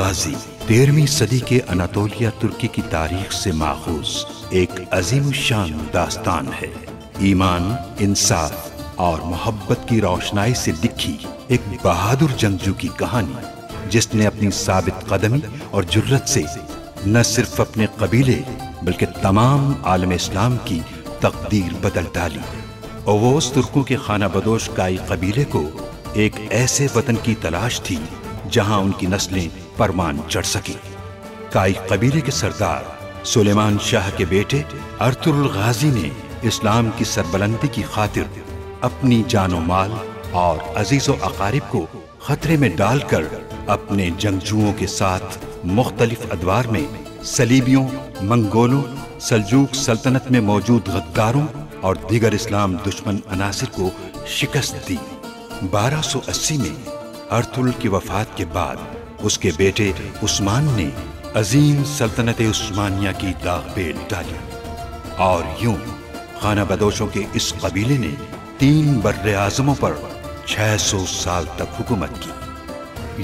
गाजी 13वीं सदी के अनातोलिया तुर्की की तारीख से माखूज एक अजीम शान दास्तान है। ईमान, इंसाफ और मोहब्बत की रोशनाई से लिखी एक बहादुर जंगजू की कहानी, जिसने अपनी साबित कदमी और जुर्रत से न सिर्फ अपने कबीले बल्कि तमाम आलम इस्लाम की तकदीर बदल डाली। ओवोस तुर्कों के खाना बदोश काई कबीले को एक ऐसे वतन की तलाश थी जहां उनकी नस्लें परमान चढ़ सकी। काई कबीले के सरदार सुलेमान शाह के बेटे अर्तुगरुल गाजी ने इस्लाम की सरबलंदी की खातिर अपनी जानो माल और अजीजो अकारिब को खतरे में डालकर अपने जंगजुओं के साथ मुख्तलिफ अदवार में सलीबियों, मंगोलों, सल्जूक सल्तनत में मौजूद गद्दारों और दीगर इस्लाम दुश्मन अनासिर को शिकस्त दी। 1280 में अर्तुगरुल की वफात के बाद उसके बेटे उस्मान ने अजीम सल्तनत उस्मानिया की दागबेल डाली और यूं खाना बदोशों के इस कबीले ने 3 बर्रे आज़मों पर 600 साल तक हुकूमत की।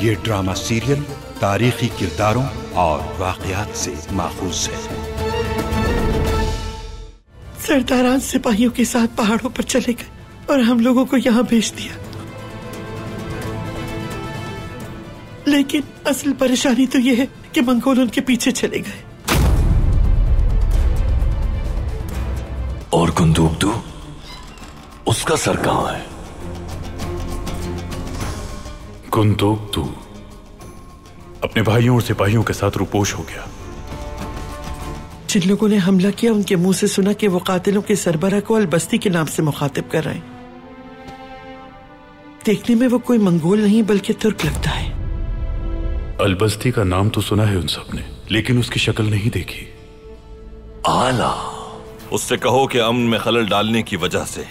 ये ड्रामा सीरियल तारीखी किरदारों और वाक़यात से माखूज है। सरदारान सिपाहियों के साथ पहाड़ों पर चले गए और हम लोगों को यहाँ भेज दिया, लेकिन असल परेशानी तो यह है कि मंगोल उनके पीछे चले गए। और कुंदुकतू, उसका सर कहाँ है? कुंदुकतू अपने भाइयों और सिपाहियों के साथ रूपोश हो गया। जिन लोगों ने हमला किया उनके मुंह से सुना कि वो कातिलों के सरबराह को अलबस्ती के नाम से मुखातिब कर रहे हैं। देखने में वो कोई मंगोल नहीं बल्कि तुर्क लगता है। अलबस्ती का नाम तो सुना है उन सब ने, लेकिन उसकी शक्ल नहीं देखी। आला, उससे कहो कि अमन में खलल डालने की वजह से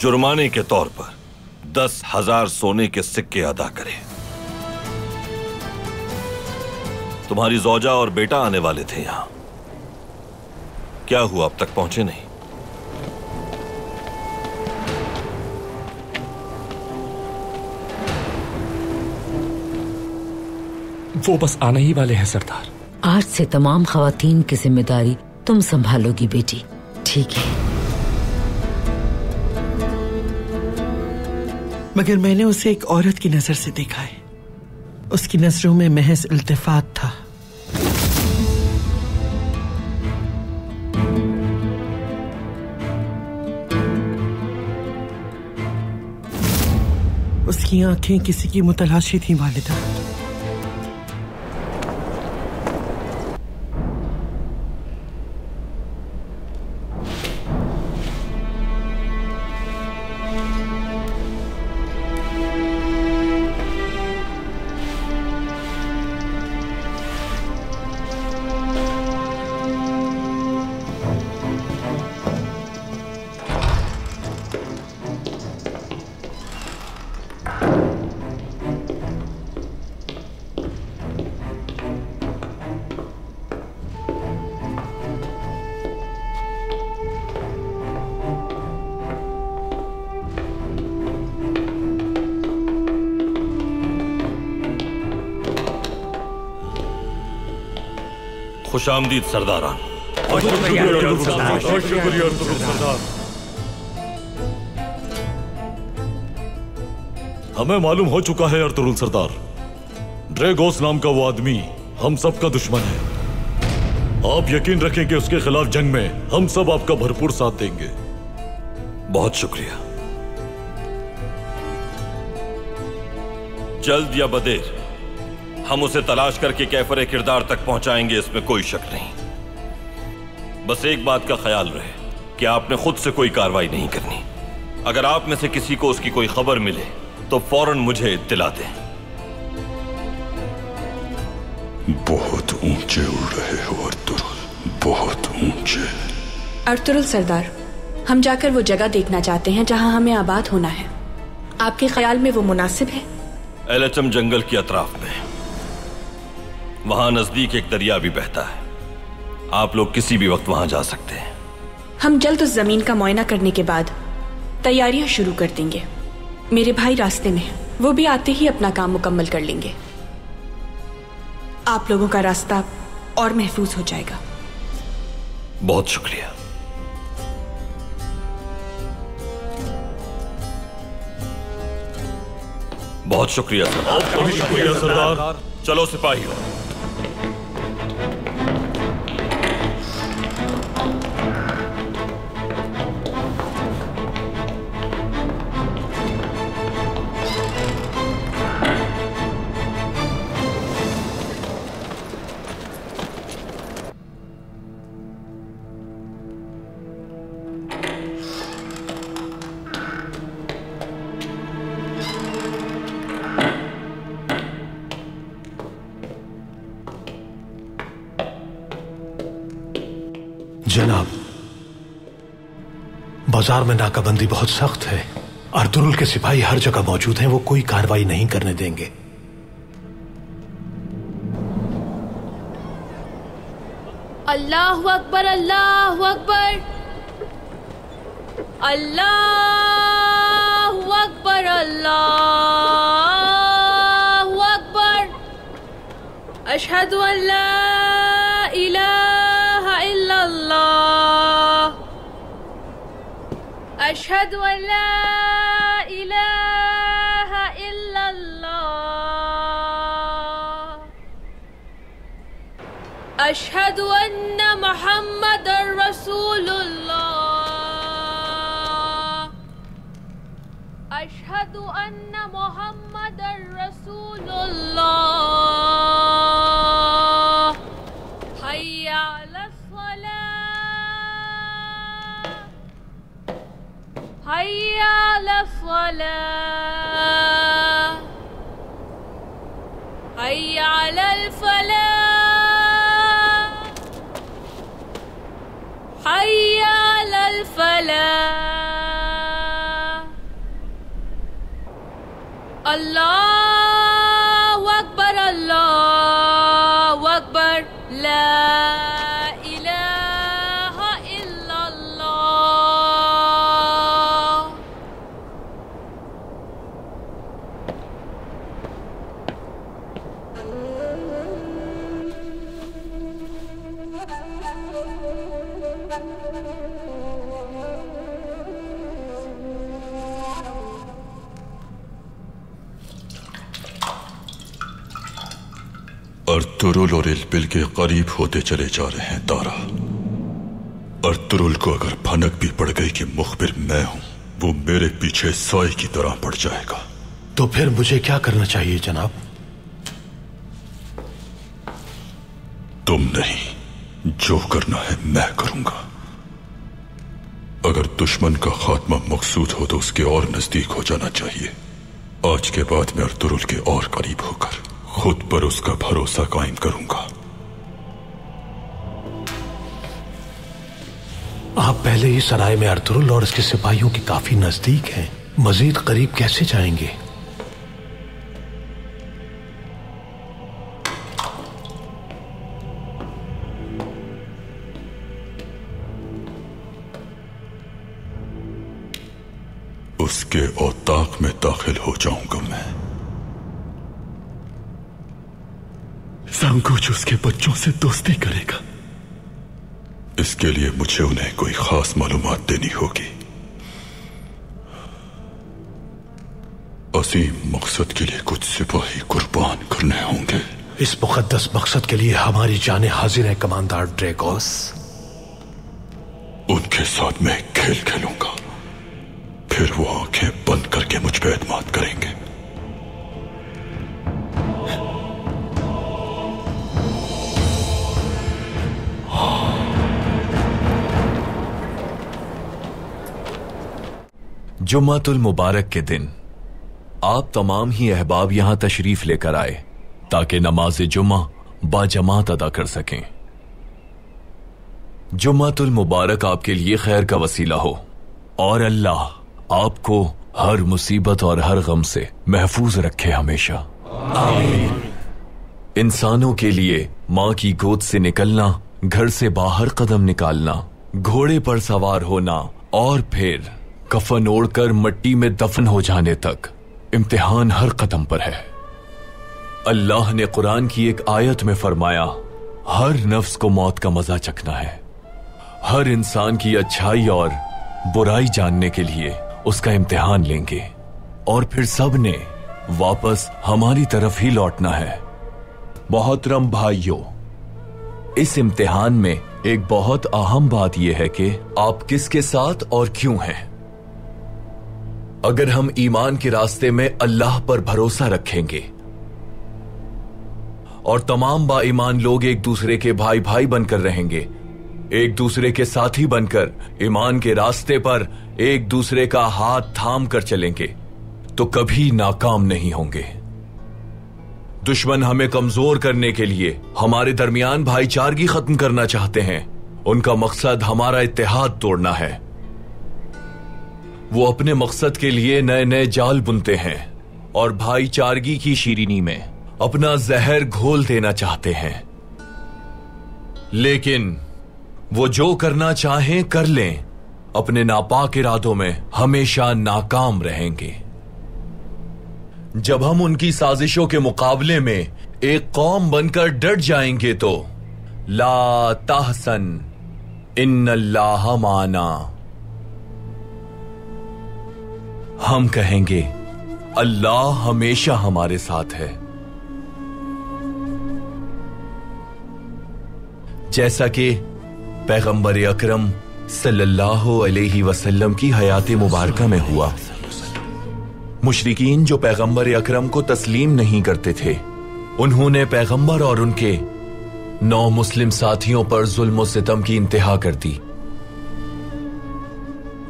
जुर्माने के तौर पर 10,000 सोने के सिक्के अदा करे। तुम्हारी ज़ौजा और बेटा आने वाले थे यहां, क्या हुआ? अब तक पहुंचे नहीं? वो बस आने ही वाले हैं सरदार। आज से तमाम खवातीन की जिम्मेदारी तुम संभालोगी बेटी, ठीक है? मगर मैंने उसे एक औरत की नजर से देखा है। उसकी नजरों में महज इल्तिफात था। उसकी आंखें किसी की मुतलाशी थी वालिदा। खुशामदीद सरदारान। हमें मालूम हो चुका है अर्तुगरुल सरदार, ड्रेगोस नाम का वो आदमी हम सब का दुश्मन है। आप यकीन रखें कि उसके खिलाफ जंग में हम सब आपका भरपूर साथ देंगे। बहुत शुक्रिया। जल्द या बदेर हम उसे तलाश करके कैफरे किरदार तक पहुंचाएंगे, इसमें कोई शक नहीं। बस एक बात का ख्याल रहे कि आपने खुद से कोई कार्रवाई नहीं करनी। अगर आप में से किसी को उसकी कोई खबर मिले तो फौरन मुझे इत्तिला दें। बहुत ऊंचे उड़ रहे हो अर्तुगरुल, बहुत ऊंचे। अर्तुगरुल सरदार, हम जाकर वो जगह देखना चाहते हैं जहां हमें आबाद होना है। आपके ख्याल में वो मुनासिब है? एलएचएम जंगल के अतराफ में, वहां नजदीक एक दरिया भी बहता है। आप लोग किसी भी वक्त वहां जा सकते हैं। हम जल्द उस जमीन का मुआयना करने के बाद तैयारियां शुरू कर देंगे। मेरे भाई रास्ते में हैं, वो भी आते ही अपना काम मुकम्मल कर लेंगे। आप लोगों का रास्ता और महफूज हो जाएगा। बहुत शुक्रिया। बहुत शुक्रिया सरदार। चलो सिपाहियों। जनाब, बाजार में नाकाबंदी बहुत सख्त है। अर्तुरुल के सिपाही हर जगह मौजूद हैं, वो कोई कार्रवाई नहीं करने देंगे। अल्लाहु अकबर, अल्लाहु अकबर, अल्लाहु अकबर, अल्लाहु अकबर। अशहदु अल्ला इलाहा इल्लल्लाह, अशहदु अल्ला इलाहा इल्लल्लाह, अशहदु अन्ना मुहम्मदर रसूलुल्लाह, अशहदु अन्ना मुहम्मदर रसूलुल्लाह। हय्या अलस्सलाह, हय्या अलस्सलाह, हय्या अलल फलाह, हय्या अलल फलाह। अल्लाहु अकबर, अल्लाहु अकबर, ला इलाहा इल्लल्लाह। अर्तुरुल और इल्बिल के करीब होते चले जा रहे हैं तारा। अर्तुरुल को अगर भनक भी पड़ गई कि मुखबिर मैं हूं, वो मेरे पीछे साए की तरह पड़ जाएगा। तो फिर मुझे क्या करना चाहिए जनाब? तुम नहीं, जो करना है मैं करूंगा। अगर दुश्मन का खात्मा मकसूद हो तो उसके और नजदीक हो जाना चाहिए। आज के बाद मैं अर्तुरुल के और करीब होकर खुद पर उसका भरोसा कायम करूंगा। आप पहले ही सराय में अर्तुरुल और उसके सिपाहियों के काफी नजदीक हैं, मजीद करीब कैसे जाएंगे? उसके औताक में दाखिल हो जाऊंगा मैं। सांगोच उसके बच्चों से दोस्ती करेगा। इसके लिए मुझे उन्हें कोई खास मालूमात देनी होगी। असीम मकसद के लिए कुछ सिपाही कुर्बान करने होंगे। इस मुकद्दस मकसद के लिए हमारी जानें हाजिर है कमांडर ड्रेगोस। उनके साथ मैं खेल खेलूंगा, फिर वो आंखें बंद करके मुझ पे एतमाद करेंगे। जुम्मातुल मुबारक के दिन आप तमाम ही अहबाब यहां तशरीफ लेकर आए ताकि नमाज जुम्मा बाजमात अदा कर सकें। जुम्मातुल मुबारक आपके लिए खैर का वसीला हो और अल्लाह आपको हर मुसीबत और हर गम से महफूज रखे हमेशा। आमीन। इंसानों के लिए मां की गोद से निकलना, घर से बाहर कदम निकालना, घोड़े पर सवार होना और फिर कफन ओढ़कर मिट्टी में दफन हो जाने तक इम्तिहान हर कदम पर है। अल्लाह ने कुरान की एक आयत में फरमाया, हर नफ्स को मौत का मजा चखना है। हर इंसान की अच्छाई और बुराई जानने के लिए उसका इम्तिहान लेंगे और फिर सब ने वापस हमारी तरफ ही लौटना है। मोहतरम भाइयों, इस इम्तिहान में एक बहुत अहम बात यह है कि आप किसके साथ और क्यों हैं। अगर हम ईमान के रास्ते में अल्लाह पर भरोसा रखेंगे और तमाम बाईमान लोग एक दूसरे के भाई भाई बनकर रहेंगे, एक दूसरे के साथी बनकर ईमान के रास्ते पर एक दूसरे का हाथ थाम कर चलेंगे, तो कभी नाकाम नहीं होंगे। दुश्मन हमें कमजोर करने के लिए हमारे दरमियान भाईचारगी खत्म करना चाहते हैं। उनका मकसद हमारा इत्तेहाद तोड़ना है। वो अपने मकसद के लिए नए नए जाल बुनते हैं और भाईचारगी की शीरीनी में अपना जहर घोल देना चाहते हैं। लेकिन वो जो करना चाहें कर लें, अपने नापाक इरादों में हमेशा नाकाम रहेंगे। जब हम उनकी साजिशों के मुकाबले में एक कौम बनकर डट जाएंगे तो ला तहसन इन्नल्लाह माना, हम कहेंगे अल्लाह हमेशा हमारे साथ है। जैसा कि पैगंबर अकरम सल्लल्लाहु अलैहि वसल्लम की हयात मुबारका में हुआ, मुशरिकीन जो पैगंबर अकरम को तस्लीम नहीं करते थे, उन्होंने पैगंबर और उनके 9 मुस्लिम साथियों पर जुल्म और सितम की इंतहा कर दी।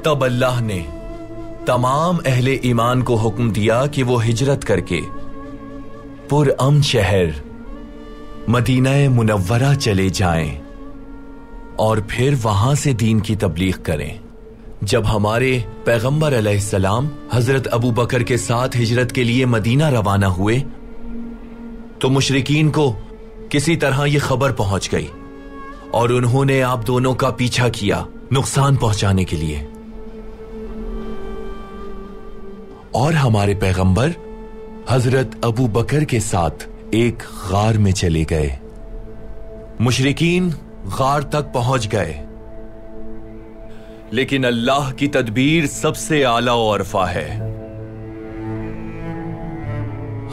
तब अल्लाह ने तमाम अहले ईमान को हुक्म दिया कि वो हिजरत करके पुरअमन शहर मदीना मुनव्वरा चले जाएं और फिर वहां से दीन की तबलीग करें। जब हमारे पैगंबर अलैहिस्सलाम हजरत अबू बकर के साथ हिजरत के लिए मदीना रवाना हुए तो मुशरिकीन को किसी तरह यह खबर पहुंच गई और उन्होंने आप दोनों का पीछा किया नुकसान पहुंचाने के लिए। और हमारे पैगंबर हजरत अबू बकर के साथ एक गार में चले गए। मुशरिकीन गार तक पहुंच गए, लेकिन अल्लाह की तदबीर सबसे आला और अरफा है।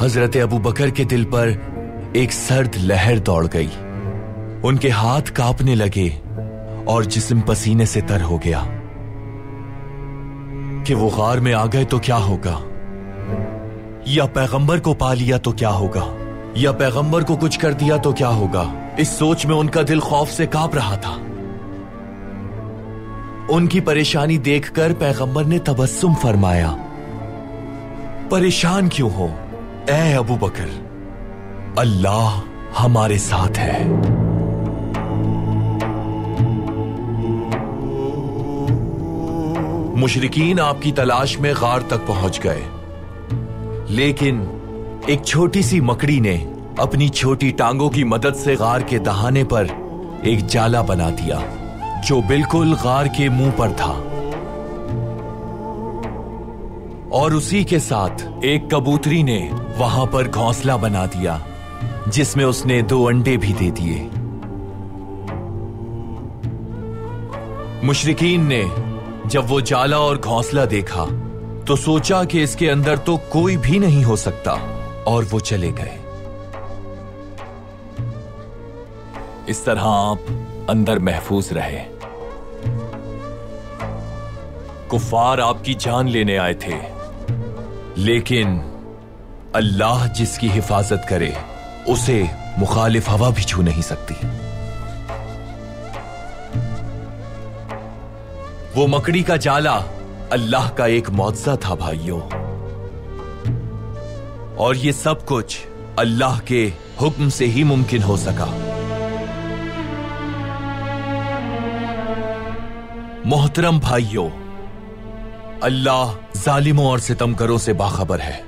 हजरत अबू बकर के दिल पर एक सर्द लहर दौड़ गई, उनके हाथ कांपने लगे और जिस्म पसीने से तर हो गया कि वो गार में आ गए तो क्या होगा, या पैगंबर को पा लिया तो क्या होगा, या पैगंबर को कुछ कर दिया तो क्या होगा। इस सोच में उनका दिल खौफ से कांप रहा था। उनकी परेशानी देखकर पैगंबर ने तबस्सुम फरमाया, परेशान क्यों हो ए अबू बकर, अल्लाह हमारे साथ है। मुशरिकीन आपकी तलाश में गार तक पहुंच गए, लेकिन एक छोटी सी मकड़ी ने अपनी छोटी टांगों की मदद से गार के दहाने पर एक जाला बना दिया जो बिल्कुल गार के मुंह पर था, और उसी के साथ एक कबूतरी ने वहां पर घोंसला बना दिया जिसमें उसने 2 अंडे भी दे दिए। मुशरिकीन ने जब वो जाला और घोंसला देखा तो सोचा कि इसके अंदर तो कोई भी नहीं हो सकता, और वो चले गए। इस तरह आप अंदर महफूज रहे। कुफार आपकी जान लेने आए थे, लेकिन अल्लाह जिसकी हिफाजत करे उसे मुखालिफ हवा भी छू नहीं सकती। वो मकड़ी का जाला अल्लाह का एक मौजज़ा था भाइयों, और ये सब कुछ अल्लाह के हुक्म से ही मुमकिन हो सका। मोहतरम भाइयों, अल्लाह जालिमों और सितमगरों से बाखबर है,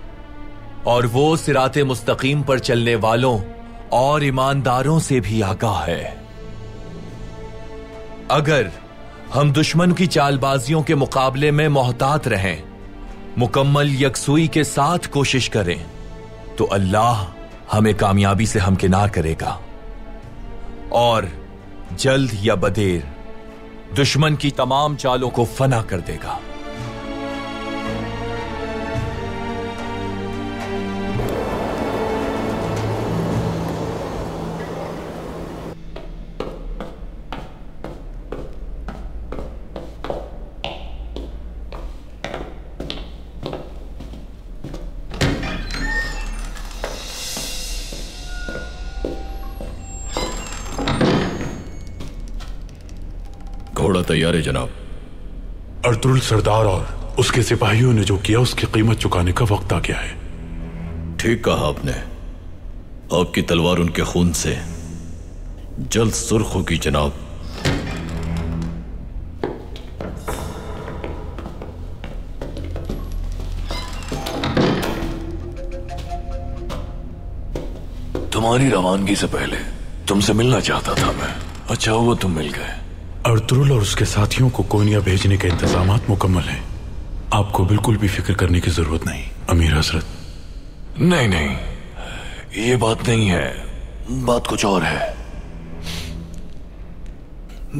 और वो सिराते मुस्तकीम पर चलने वालों और ईमानदारों से भी आगाह है। अगर हम दुश्मन की चालबाजियों के मुकाबले में मोहतात रहें, मुकम्मल यकसुई के साथ कोशिश करें, तो अल्लाह हमें कामयाबी से हमकिनार करेगा और जल्द या बदेर दुश्मन की तमाम चालों को फना कर देगा। घोड़ा तैयार है जनाब। अर्तुरुल सरदार और उसके सिपाहियों ने जो किया उसकी कीमत चुकाने का वक्त आ गया है। ठीक कहा आपने। आपकी तलवार उनके खून से जल्द सुर्ख होगी जनाब। तुम्हारी रवानगी से पहले तुमसे मिलना चाहता था मैं। अच्छा हुआ तुम मिल गए। अर्तुरुल और उसके साथियों को कोनिया भेजने के इंतजामात मुकम्मल हैं। आपको बिल्कुल भी फिक्र करने की जरूरत नहीं अमीर हजरत। नहीं नहीं, ये बात नहीं है, बात कुछ और है।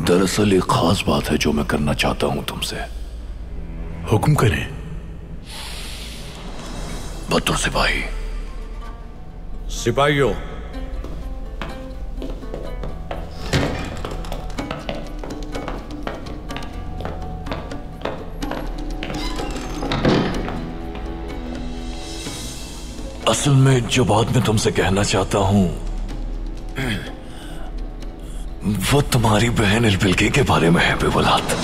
दरअसल एक खास बात है जो मैं करना चाहता हूं तुमसे। हुक्म करें। बतौर सिपाही। सिपाहियों, असल में जो बात मैं तुमसे कहना चाहता हूं वो तुम्हारी बहन इल्बिल्की के बारे में है बेवलाद।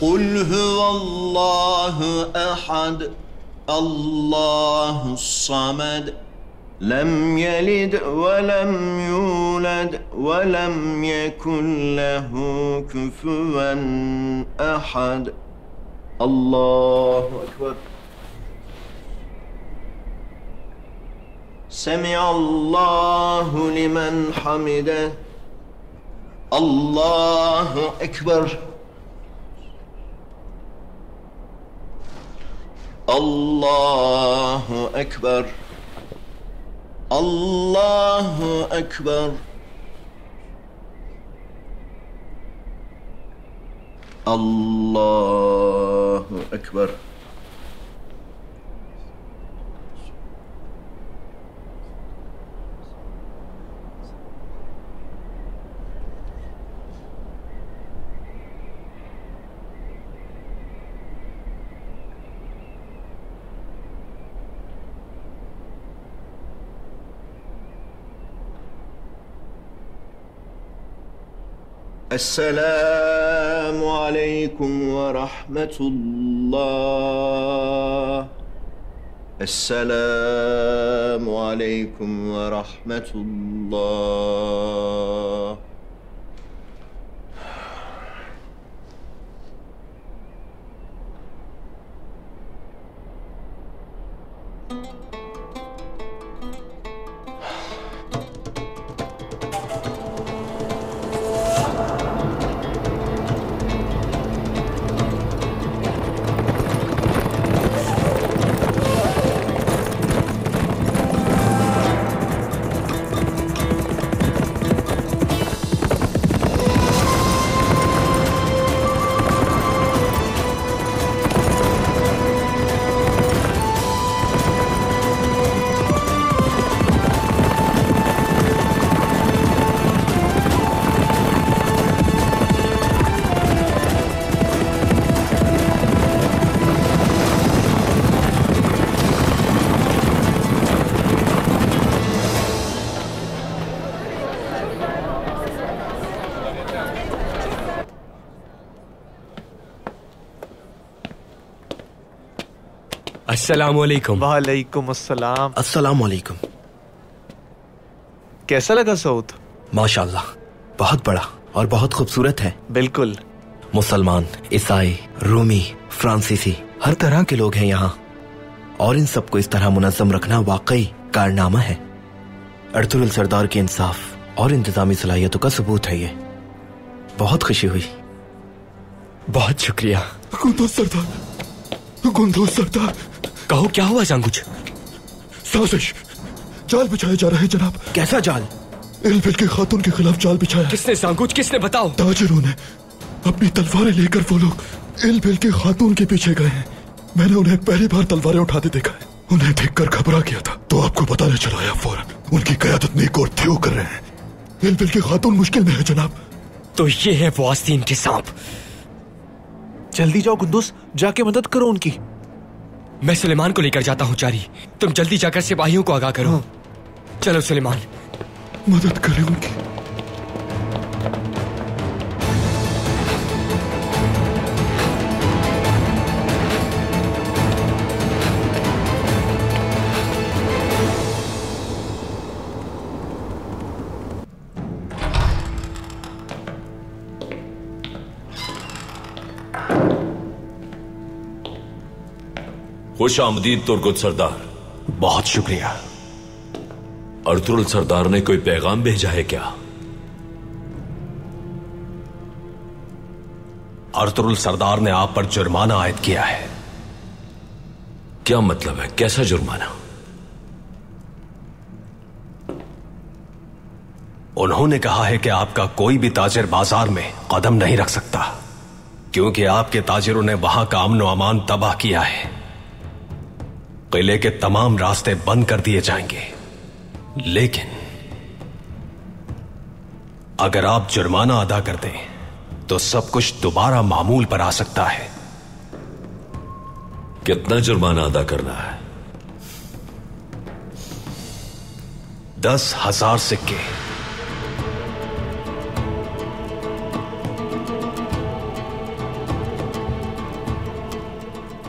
कुल हुवल्लाहु अहद अल्लाहुस समद लम यलिद वलम यूलद वलम यकुन लहू कुफुवन अहद। अल्लाहु अकबर। समिअ अल्लाहु लिमन हमिदह। अल्लाहु अकबर। अल्लाहु अकबर। अल्लाहु अकबर। अल्लाहु अकबर। अस्सलामु अलैकुम व रहमतुल्लाह। अस्सलामु अलैकुम व रहमतुल्लाह। अस्सलामुअलैकुम। वालेकुम अस्सलाम। अस्सलामुअलैकुम। कैसा लगा सऊद? माशाल्लाह, बहुत बड़ा और बहुत खूबसूरत है। बिल्कुल। मुसलमान, ईसाई, रूमी, फ्रांसीसी, हर तरह के लोग हैं यहाँ, और इन सबको इस तरह मुनज़्ज़म रखना वाकई कारनामा है। अर्तुरुल सरदार के इंसाफ और इंतजामी सलाहियतों का सबूत है ये। बहुत खुशी हुई। बहुत शुक्रिया। खुदा सरदार, गुंदोज सरदार। कहो क्या हुआ सांगुच? साजिश, जाल बिछाया जा रहा है जनाब। कैसा जाल? इल्बिल की खातून के खिलाफ जाल बिछाया। किसने सांगुच, किसने? बताओ। ताजिरों ने अपनी तलवारें लेकर वो लोग इल्बिल की खातून के पीछे गए हैं। मैंने उन्हें पहली बार तलवारें उठाते देखा है। उन्हें देखकर घबरा गया था तो आपको बताने चला आया फौरन। उनकी क़यादत नीक और थियो कर रहे हैं। इल्बिल की खातून मुश्किल में है जनाब। तो ये है वो आस्तीन के सांप। जल्दी जाओ गुंदुस, जाके मदद करो उनकी। मैं सुलेमान को लेकर जाता हूँ चारी, तुम जल्दी जाकर सिपाहियों को आगाह करो। चलो सुलेमान, मदद करें उनकी। खुश आमदीद तुर्गुत सरदार। बहुत शुक्रिया। अर्तुरुल सरदार ने कोई पैगाम भेजा है क्या? अर्तुरुल सरदार ने आप पर जुर्माना आयद किया है। क्या मतलब है? कैसा जुर्माना? उन्होंने कहा है कि आपका कोई भी ताजिर बाजार में कदम नहीं रख सकता, क्योंकि आपके ताजिरों ने वहां का अमन व अमान तबाह किया है। किले के तमाम रास्ते बंद कर दिए जाएंगे, लेकिन अगर आप जुर्माना अदा कर दें तो सब कुछ दोबारा मामूल पर आ सकता है। कितना जुर्माना अदा करना है? 10,000 सिक्के।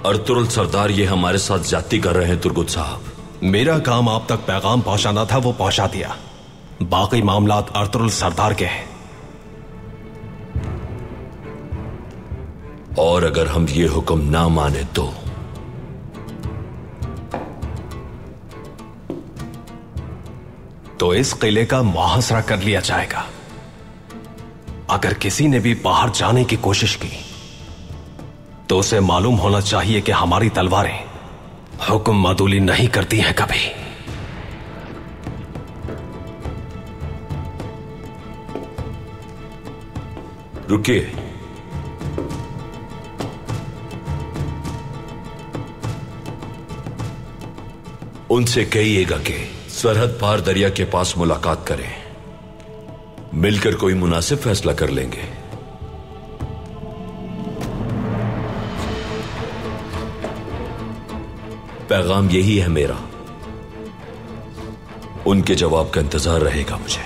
अर्तुरुल सरदार ये हमारे साथ ज्यादती कर रहे हैं तुर्गुत साहब। मेरा काम आप तक पैगाम पहुंचाना था, वो पहुंचा दिया। बाकी मामलात अर्तुरुल सरदार के हैं। और अगर हम ये हुक्म ना माने तो इस किले का मुहासरा कर लिया जाएगा। अगर किसी ने भी बाहर जाने की कोशिश की तो उसे मालूम होना चाहिए कि हमारी तलवारें हुक्म मदूली नहीं करती हैं कभी। रुकिए। उनसे कहिएगा कि सरहद पार दरिया के पास मुलाकात करें, मिलकर कोई मुनासिब फैसला कर लेंगे। पैगाम यही है मेरा। उनके जवाब का इंतजार रहेगा मुझे।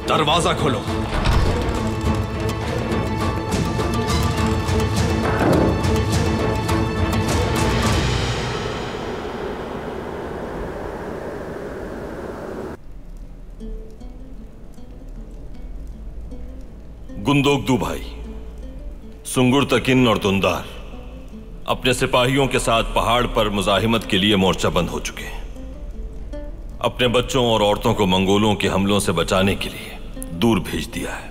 दरवाजा खोलो। गुंदोगदू भाई, सुंगुर तकिन और दुंदार अपने सिपाहियों के साथ पहाड़ पर मुजाहिमत के लिए मोर्चाबंद हो चुके हैं। अपने बच्चों और औरतों को मंगोलों के हमलों से बचाने के लिए दूर भेज दिया है।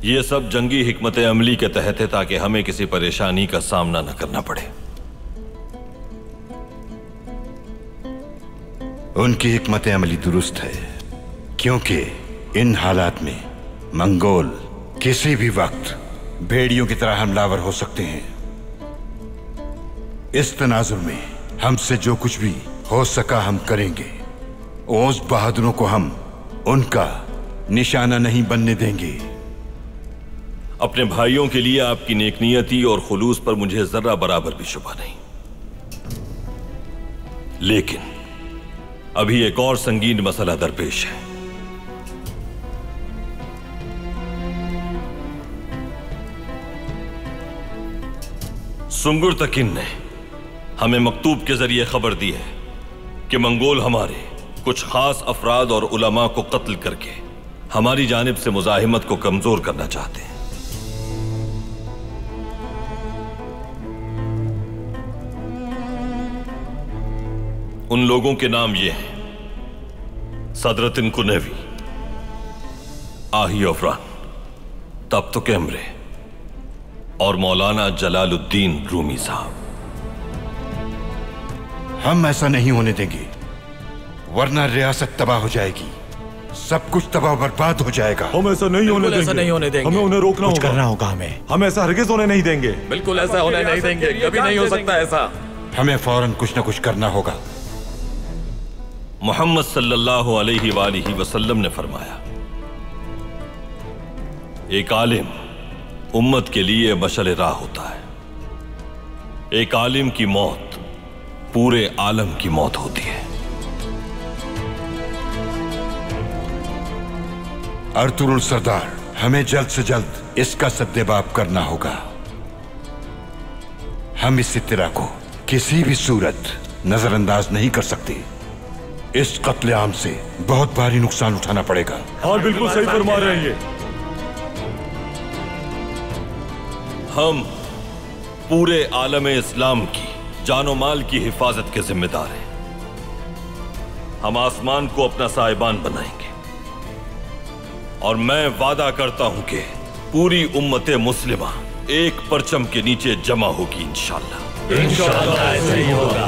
यह सब जंगी हिकमत अमली के तहत है ताकि हमें किसी परेशानी का सामना न करना पड़े। उनकी हिकमत अमली दुरुस्त है, क्योंकि इन हालात में मंगोल किसी भी वक्त भेड़ियों की तरह हमलावर हो सकते हैं। इस तनाजुर में हमसे जो कुछ भी हो सका हम करेंगे। ओस बहादुरों को हम उनका निशाना नहीं बनने देंगे। अपने भाइयों के लिए आपकी नेकनियती और खुलूस पर मुझे जरा बराबर भी शुबा नहीं, लेकिन अभी एक और संगीन मसला दरपेश है। सुंगुर तकिन ने हमें मकतूब के जरिए खबर दी है कि मंगोल हमारे कुछ खास अफराद और उलमा को कत्ल करके हमारी जानिब से मुजाहिमत को कमजोर करना चाहते हैं। उन लोगों के नाम ये हैं: सदरतिन कुनेवी, आही अफरान, तब तो कैमरे और मौलाना जलालुद्दीन रूमी साहब। हम ऐसा नहीं होने देंगे, वरना रियासत तबाह हो जाएगी, सब कुछ तबाह बर्बाद हो जाएगा। हम ऐसा नहीं होने देंगे। ऐसा नहीं होने देंगे। हमें उन्हें रोकना कुछ होगा। करना होगा हमें। हम ऐसा हरगिज होने नहीं देंगे। बिल्कुल ऐसा होने नहीं देंगे, कभी नहीं हो सकता ऐसा। हमें फौरन कुछ न कुछ करना होगा। मोहम्मद सल्लल्लाहु अलैहि वसल्लम ने फरमाया, एक आलिम उम्मत के लिए मशअल राह होता है। एक आलिम की मौत पूरे आलम की मौत होती है। अर्तुगरुल सरदार, हमें जल्द से जल्द इसका सद्देबाब करना होगा। हम इस इत्तरा को किसी भी सूरत नजरअंदाज नहीं कर सकते। इस कत्लेआम से बहुत भारी नुकसान उठाना पड़ेगा। हाँ, बिल्कुल सही फरमा रहे हैं ये। हम पूरे आलम इस्लाम की जानो माल की हिफाजत के जिम्मेदार हैं। हम आसमान को अपना साहिबान बनाएंगे और मैं वादा करता हूं कि पूरी उम्मते मुस्लिमा एक परचम के नीचे जमा होगी इंशाअल्लाह। इंशाअल्लाह ऐसा ही होगा।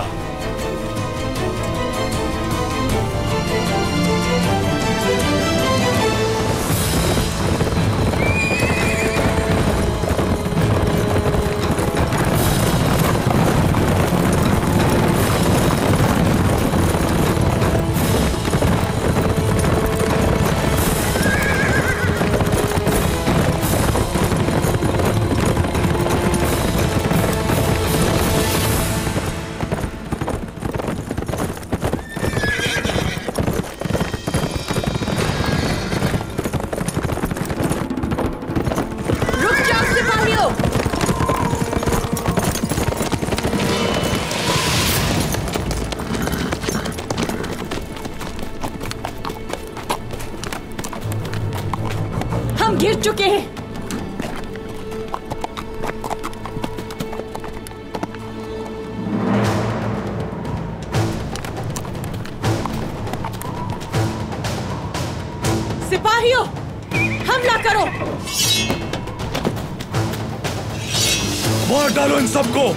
गिर चुके हैं। सिपाहियों, हमला करो। मार डालो इन सबको।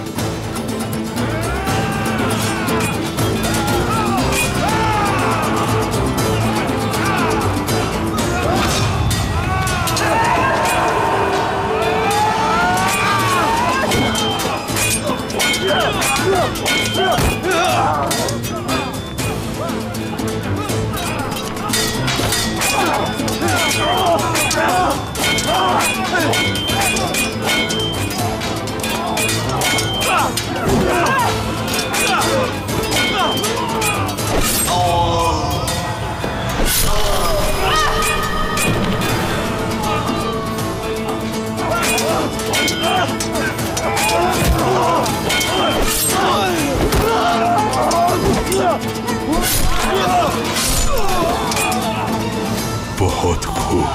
बहुत खूब।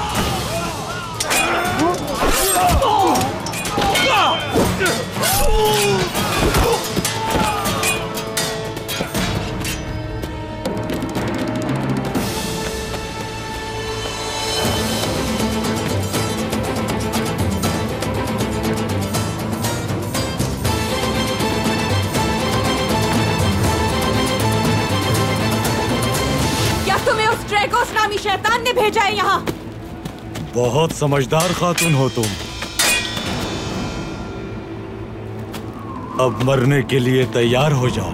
ड्रैगोस नामी शैतान ने भेजा है यहाँ। बहुत समझदार खातून हो तुम। अब मरने के लिए तैयार हो जाओ।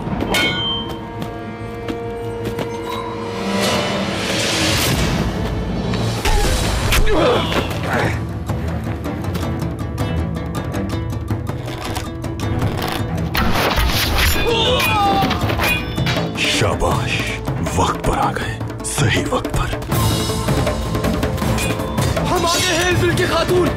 शाबाश, वक्त पर आ गए, सही वक्त पर। हम आगे हैं इल्बिल की खातून।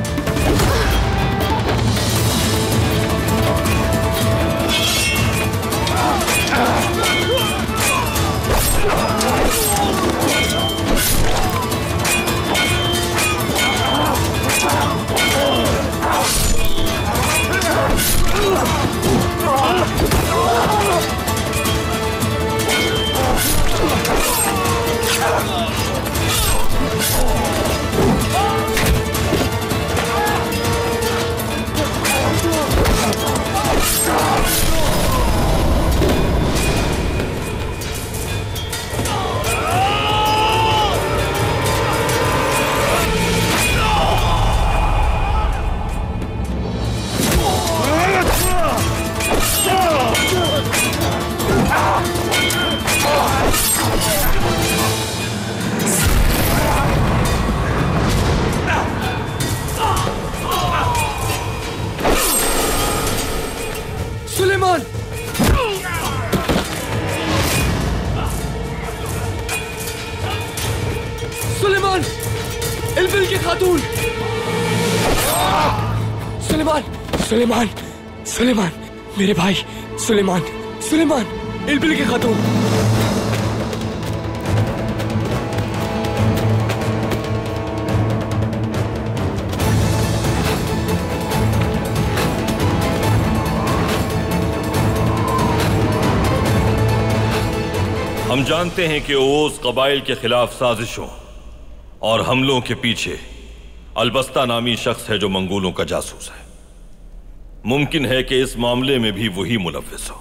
इलबिल की खातून। सुलेमान, सुलेमान, सुलेमान, मेरे भाई सुलेमान, सुलेमान, इलबिल की खातून। हम जानते हैं कि ओस कबाइल के खिलाफ साजिशों और हमलों के पीछे अलबस्ता नामी शख्स है जो मंगोलों का जासूस है। मुमकिन है कि इस मामले में भी वही मुलव्विस हो,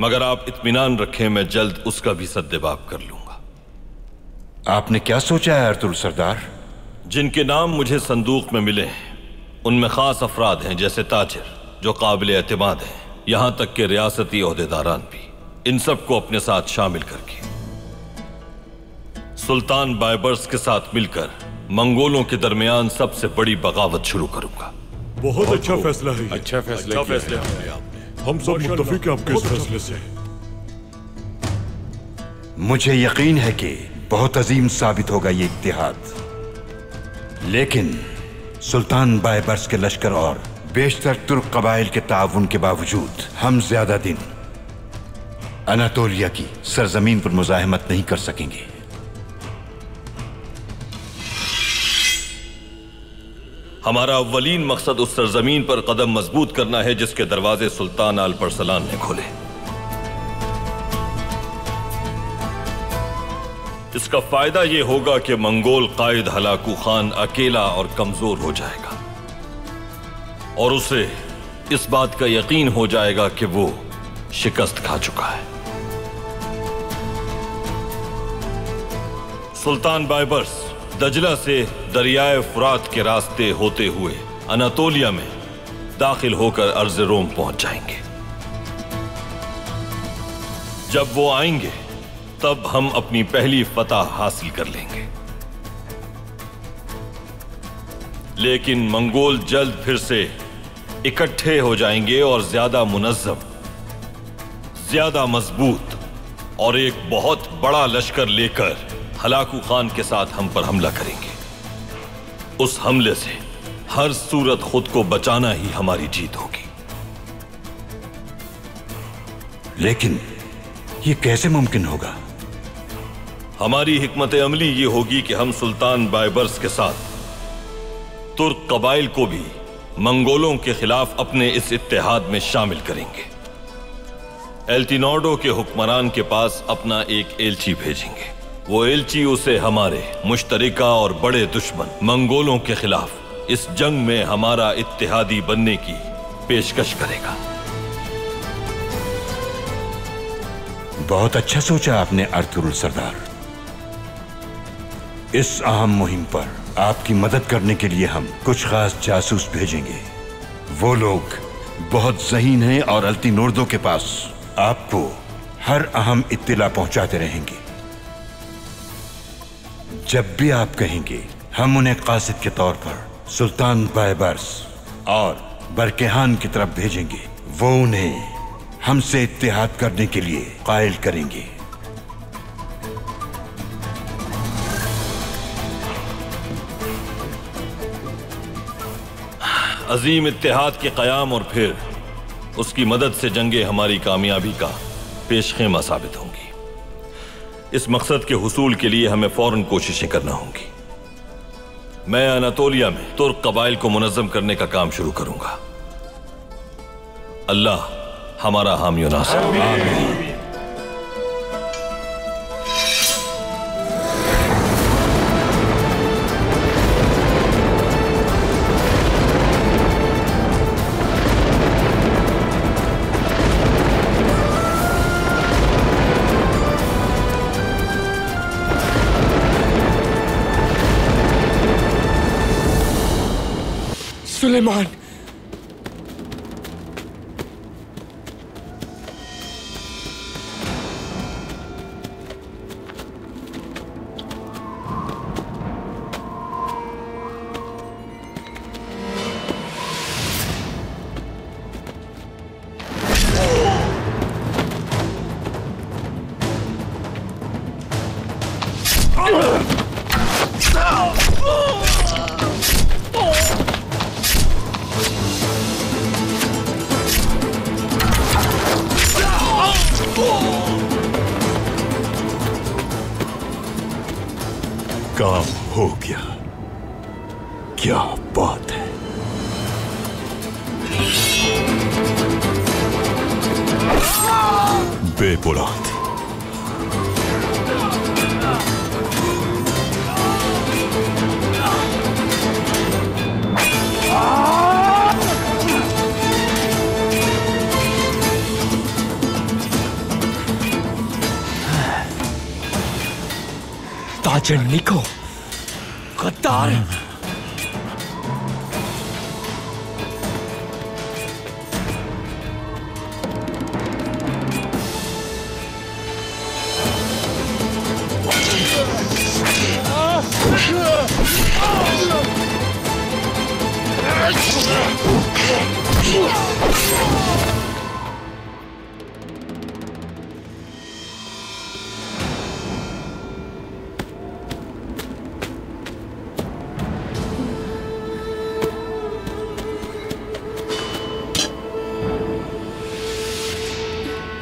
मगर आप इत्मीनान रखें, मैं जल्द उसका भी सद्देबाब कर लूंगा। आपने क्या सोचा है अर्तुल सरदार? जिनके नाम मुझे संदूक में मिले हैं उनमें खास अफराद हैं, जैसे ताजिर जो काबिल एतमाद हैं, यहां तक के रियासती ओहदेदारान भी। इन सबको अपने साथ शामिल करके सुल्तान बायबर्स के साथ मिलकर मंगोलों के दरमियान सबसे बड़ी बगावत शुरू करूंगा। बहुत अच्छा फैसला है। अच्छा फैसला किया आपने। हम सब मुत्तफिक हैं आपके इस फैसले से। मुझे यकीन है कि बहुत अजीम साबित होगा ये इत्तेहाद, लेकिन सुल्तान बायबर्स के लश्कर और बेशतर तुर्क कबाइल के ताउन के बावजूद हम ज्यादा दिन अनातोलिया की सरजमीन पर मुजाहिमत नहीं कर सकेंगे। हमारा अव्वलीन मकसद उस सरजमीन पर कदम मजबूत करना है जिसके दरवाजे सुल्तान अल-परसलान ने खोले। इसका फायदा यह होगा कि मंगोल कायद हलाकू खान अकेला और कमजोर हो जाएगा और उसे इस बात का यकीन हो जाएगा कि वो शिकस्त खा चुका है। सुल्तान बायबर्स दजला से दरियाए फुरात के रास्ते होते हुए अनातोलिया में दाखिल होकर अर्ज़ रोम पहुंच जाएंगे। जब वो आएंगे तब हम अपनी पहली फतह हासिल कर लेंगे, लेकिन मंगोल जल्द फिर से इकट्ठे हो जाएंगे और ज्यादा मुनज़्ज़म, ज्यादा मजबूत और एक बहुत बड़ा लश्कर लेकर हलाकू खान के साथ हम पर हमला करेंगे। उस हमले से हर सूरत खुद को बचाना ही हमारी जीत होगी। लेकिन ये कैसे मुमकिन होगा? हमारी हिकमत अमली ये होगी कि हम सुल्तान बायबर्स के साथ तुर्क कबाइल को भी मंगोलों के खिलाफ अपने इस इत्तेहाद में शामिल करेंगे। एल्टिनोडो के हुक्मरान के पास अपना एक एलची भेजेंगे। वो एलची उसे हमारे मुश्तरिका और बड़े दुश्मन मंगोलों के खिलाफ इस जंग में हमारा इत्तेहादी बनने की पेशकश करेगा। बहुत अच्छा सोचा आपने अर्तुगरुल सरदार। इस अहम मुहिम पर आपकी मदद करने के लिए हम कुछ खास जासूस भेजेंगे। वो लोग बहुत ज़हीन हैं और अल्तिनोर्दो के पास आपको हर अहम इत्तिला पहुंचाते रहेंगे। जब भी आप कहेंगे हम उन्हें कासिद के तौर पर सुल्तान बायबर्स और बरकेहान की तरफ भेजेंगे। वो उन्हें हमसे इत्तेहाद करने के लिए कायल करेंगे। अजीम इत्तेहाद के कयाम और फिर उसकी मदद से जंगे हमारी कामयाबी का पेशखेमा साबित होंगी। इस मकसद के हुसूल के लिए हमें फौरन कोशिशें करना होंगी। मैं अनातोलिया में तुर्क कबाइल को मुनज़्ज़म करने का काम शुरू करूंगा। अल्लाह हमारा हामी और नासिर। आमीन। सुलेमान, काम हो गया। क्या बात है। बेबुलाद। ताजर निको, गद्दार।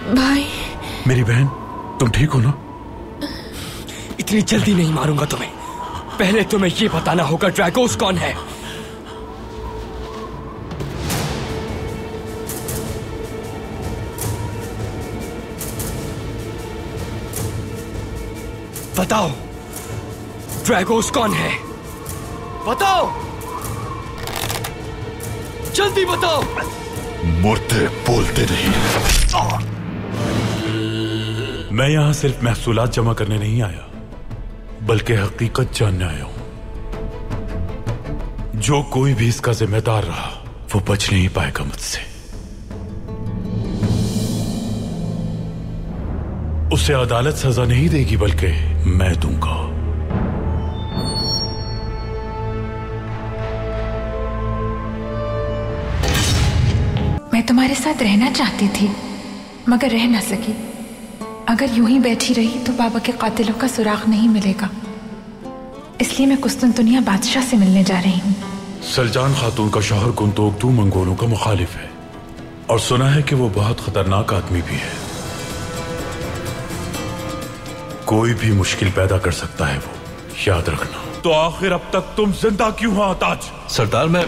भाई, मेरी बहन, तुम ठीक हो ना? इतनी जल्दी नहीं मारूंगा तुम्हें। पहले तुम्हें ये बताना होगा ड्रैगोस कौन है। बताओ, ड्रैगोस कौन है? बताओ, जल्दी बताओ। मुर्दे बोलते नहीं। मैं यहां सिर्फ महसूलात जमा करने नहीं आया, बल्कि हकीकत जानने आया हूं। जो कोई भी इसका जिम्मेदार रहा, वो बच नहीं पाएगा मुझसे। उसे अदालत सजा नहीं देगी, बल्कि मैं दूंगा। मैं तुम्हारे साथ रहना चाहती थी, मगर रह ना सकी। अगर यूं ही बैठी रही तो बाबा के कातिलों का सुराग नहीं मिलेगा। इसलिए मैं कुस्तुनतुनिया बादशाह से मिलने जा रही हूँ। सलजान खातून का शौहर कुंतोकतू मंगोलों का मुखालिफ है, और सुना है कि वो बहुत खतरनाक आदमी भी है। कोई भी मुश्किल पैदा कर सकता है, वो याद रखना। तो आखिर अब तक तुम जिंदा क्यों हो ताज? सरदार, मैं